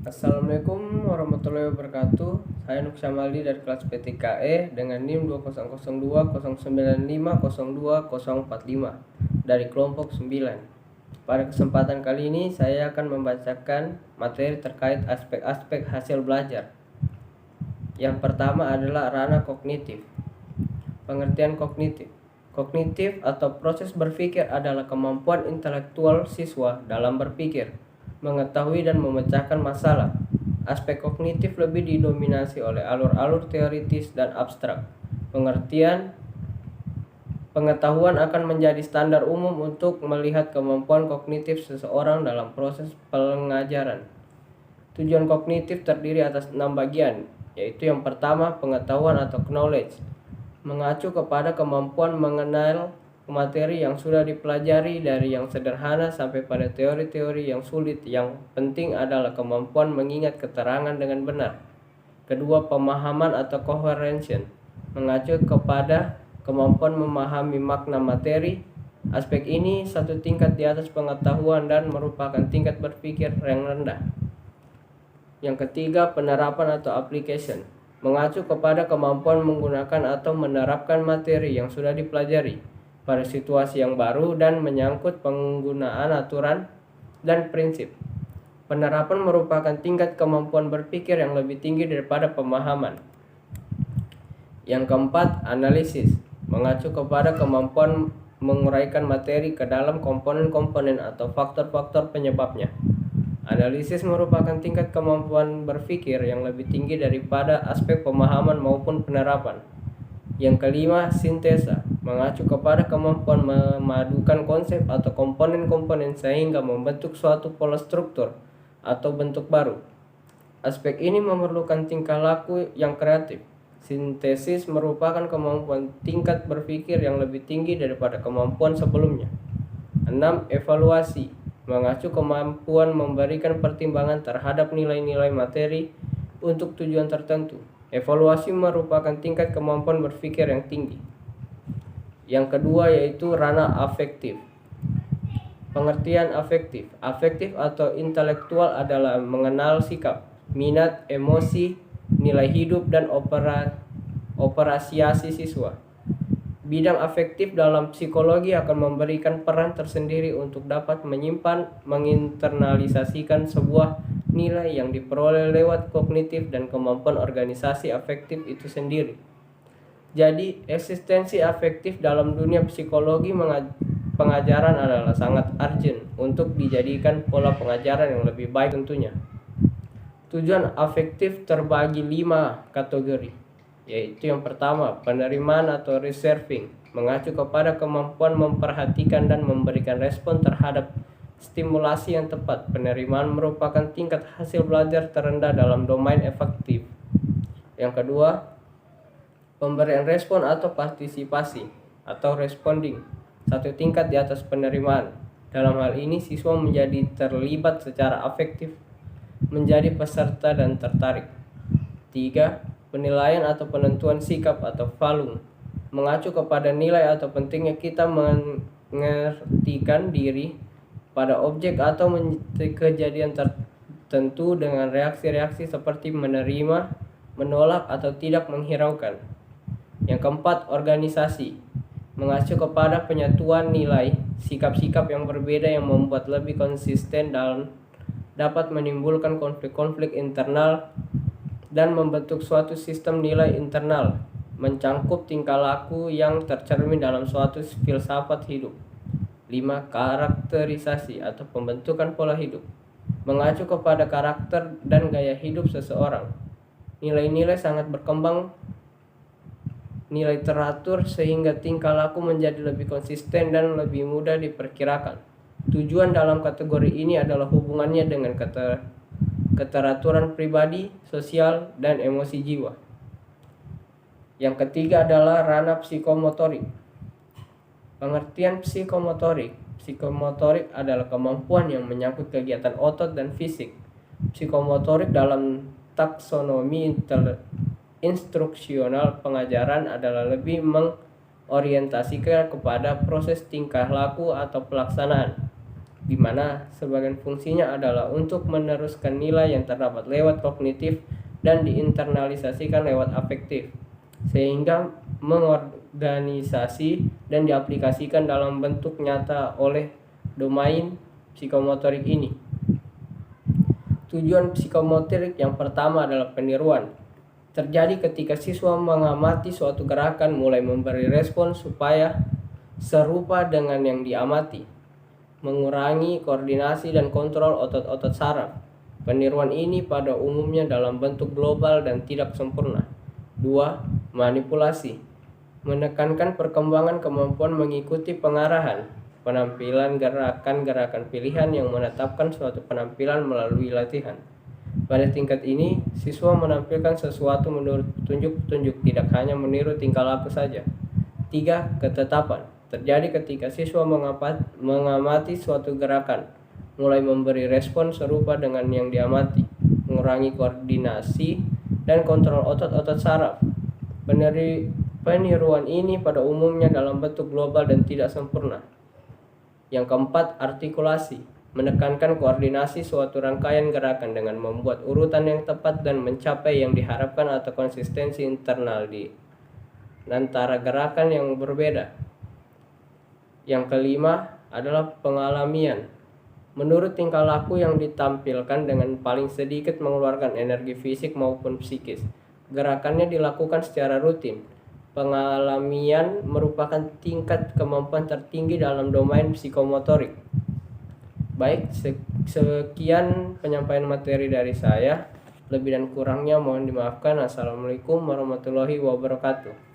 Assalamualaikum warahmatullahi wabarakatuh. Saya Nuk Syamaldi dari kelas P3E dengan NIM 20020950202045 dari kelompok 9. Pada kesempatan kali ini saya akan membacakan materi terkait aspek-aspek hasil belajar. Yang pertama adalah ranah kognitif. Pengertian kognitif. Kognitif atau proses berpikir adalah kemampuan intelektual siswa dalam berpikir, mengetahui dan memecahkan masalah. Aspek kognitif lebih didominasi oleh alur-alur teoritis dan abstrak. Pengertian pengetahuan akan menjadi standar umum untuk melihat kemampuan kognitif seseorang dalam proses pengajaran. Tujuan kognitif terdiri atas 6 bagian, yaitu yang pertama pengetahuan atau knowledge, mengacu kepada kemampuan mengenal materi yang sudah dipelajari dari yang sederhana sampai pada teori-teori yang sulit. Yang penting adalah kemampuan mengingat keterangan dengan benar. Kedua, pemahaman atau comprehension, mengacu kepada kemampuan memahami makna materi. Aspek ini satu tingkat di atas pengetahuan dan merupakan tingkat berpikir yang rendah. Yang ketiga, penerapan atau application, mengacu kepada kemampuan menggunakan atau menerapkan materi yang sudah dipelajari pada situasi yang baru dan menyangkut penggunaan aturan dan prinsip. Penerapan merupakan tingkat kemampuan berpikir yang lebih tinggi daripada pemahaman. Yang keempat, analisis, mengacu kepada kemampuan menguraikan materi ke dalam komponen-komponen atau faktor-faktor penyebabnya. Analisis merupakan tingkat kemampuan berpikir yang lebih tinggi daripada aspek pemahaman maupun penerapan. Yang kelima, sintesa, mengacu kepada kemampuan memadukan konsep atau komponen-komponen sehingga membentuk suatu pola struktur atau bentuk baru. Aspek ini memerlukan tingkah laku yang kreatif. Sintesis merupakan kemampuan tingkat berpikir yang lebih tinggi daripada kemampuan sebelumnya. 6. Evaluasi, mengacu kemampuan memberikan pertimbangan terhadap nilai-nilai materi untuk tujuan tertentu. Evaluasi merupakan tingkat kemampuan berpikir yang tinggi. Yang kedua yaitu ranah afektif. Pengertian afektif. Afektif atau intelektual adalah mengenal sikap, minat, emosi, nilai hidup, dan operasiasi siswa. Bidang afektif dalam psikologi akan memberikan peran tersendiri untuk dapat menyimpan, menginternalisasikan sebuah nilai yang diperoleh lewat kognitif dan kemampuan organisasi afektif itu sendiri. Jadi, eksistensi afektif dalam dunia psikologi pengajaran adalah sangat urgent untuk dijadikan pola pengajaran yang lebih baik tentunya. Tujuan afektif terbagi 5 kategori, yaitu yang pertama, penerimaan atau receiving, mengacu kepada kemampuan memperhatikan dan memberikan respon terhadap stimulasi yang tepat. Penerimaan merupakan tingkat hasil belajar terendah dalam domain afektif. Yang kedua, pemberian respon atau partisipasi atau responding, satu tingkat di atas penerimaan. Dalam hal ini siswa menjadi terlibat secara afektif, menjadi peserta dan tertarik. 3. Penilaian atau penentuan sikap atau value, mengacu kepada nilai atau pentingnya kita mengertikan diri pada objek atau kejadian tertentu dengan reaksi-reaksi seperti menerima, menolak, atau tidak menghiraukan. Yang keempat, organisasi, mengacu kepada penyatuan nilai, sikap-sikap yang berbeda yang membuat lebih konsisten dan dapat menimbulkan konflik-konflik internal dan membentuk suatu sistem nilai internal, mencangkup tingkah laku yang tercermin dalam suatu filsafat hidup. 5. Karakterisasi atau pembentukan pola hidup, mengacu kepada karakter dan gaya hidup seseorang. Nilai-nilai sangat berkembang, nilai teratur sehingga tingkah laku menjadi lebih konsisten dan lebih mudah diperkirakan. Tujuan dalam kategori ini adalah hubungannya dengan keteraturan pribadi, sosial, dan emosi jiwa. Yang ketiga adalah ranah psikomotorik. Pengertian psikomotorik. Psikomotorik adalah kemampuan yang menyangkut kegiatan otot dan fisik. Psikomotorik dalam taksonomi instruksional pengajaran adalah lebih orientasikan kepada proses tingkah laku atau pelaksanaan. di mana sebagian fungsinya adalah untuk meneruskan nilai yang terdapat lewat kognitif dan diinternalisasikan lewat afektif, sehingga mengorganisasi dan diaplikasikan dalam bentuk nyata oleh domain psikomotorik ini. Tujuan psikomotorik yang pertama adalah peniruan. Terjadi ketika siswa mengamati suatu gerakan mulai memberi respon supaya serupa dengan yang diamati, mengurangi koordinasi dan kontrol otot-otot saraf. Peniruan ini pada umumnya dalam bentuk global dan tidak sempurna. 2. Manipulasi. Menekankan perkembangan kemampuan mengikuti pengarahan, penampilan gerakan-gerakan pilihan yang menetapkan suatu penampilan melalui latihan. Pada tingkat ini, siswa menampilkan sesuatu menurut petunjuk-petunjuk, tidak hanya meniru tingkah laku saja. 3. Ketetapan. Terjadi ketika siswa mengamati suatu gerakan, mulai memberi respon serupa dengan yang diamati, mengurangi koordinasi dan kontrol otot-otot saraf. Peniruan ini pada umumnya dalam bentuk global dan tidak sempurna. Yang keempat, artikulasi. Menekankan koordinasi suatu rangkaian gerakan dengan membuat urutan yang tepat dan mencapai yang diharapkan atau konsistensi internal di antara gerakan yang berbeda. Yang kelima adalah pengalamian. Menurut tingkah laku yang ditampilkan dengan paling sedikit mengeluarkan energi fisik maupun psikis. Gerakannya dilakukan secara rutin. Pengalamian merupakan tingkat kemampuan tertinggi dalam domain psikomotorik. Baik, sekian penyampaian materi dari saya. Lebih dan kurangnya mohon dimaafkan. Assalamualaikum warahmatullahi wabarakatuh.